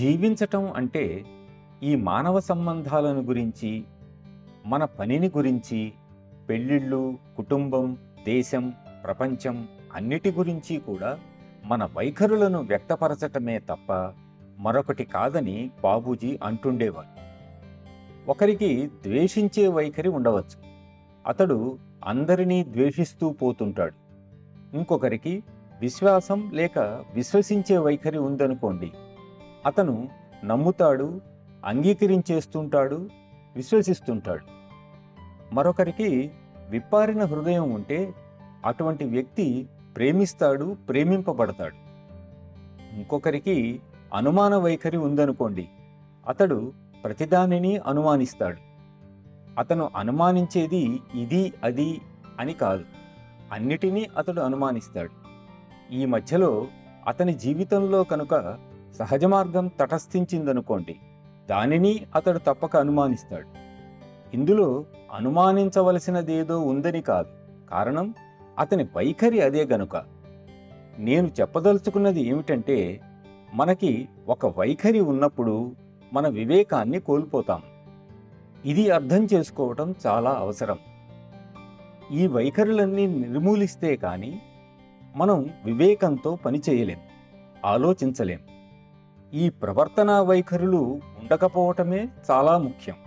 జీవించటం అంటే ఈ మానవ సంబంధాలను గురించి, మన పనిని గురించి, పెళ్ళిళ్ళు, కుటుంబం, దేశం, ప్రపంచం అన్నిటి గురించి కూడా మన వైఖరులను వ్యక్తపరచటమే తప్ప మరొకటి కాదని బాబూజీ అంటుండేవారు. ఒకరికి ద్వేషించే వైఖరి ఉండవచ్చు. అతడు అందరినీ ద్వేషిస్తూ పోతుంటాడు. ఇంకొకరికి విశ్వాసం లేక విశ్వసించే వైఖరి ఉందనుకోండి. అతను నమ్ముతాడు, అంగీకరించేస్తుంటాడు, విశ్వసిస్తుంటాడు. మరొకరికి విప్పారిన హృదయం ఉంటే అటువంటి వ్యక్తి ప్రేమిస్తాడు, ప్రేమింపబడతాడు. ఇంకొకరికి అనుమాన వైఖరి ఉందనుకోండి. అతడు ప్రతిదానిని అనుమానిస్తాడు. అతను అనుమానించేది ఇది అది అని కాదు, అన్నిటినీ అతడు అనుమానిస్తాడు. ఈ మధ్యలో అతని జీవితంలో కనుక సహజ మార్గం తటస్థించిందనుకోండి, దానిని అతడు తప్పక అనుమానిస్తాడు. ఇందులో అనుమానించవలసినదేదో ఉందని కాదు, కారణం అతని వైఖరి అదే గనుక. నేను చెప్పదలుచుకున్నది ఏమిటంటే, మనకి ఒక వైఖరి ఉన్నప్పుడు మన వివేకాన్ని కోల్పోతాం. ఇది అర్థం చేసుకోవటం చాలా అవసరం. ఈ వైఖరులన్నీ నిర్మూలిస్తే కానీ మనం వివేకంతో పనిచేయలేం, ఆలోచించలేం. ఈ ప్రవర్తనా వైఖరులు ఉండకపోవటమే చాలా ముఖ్యం.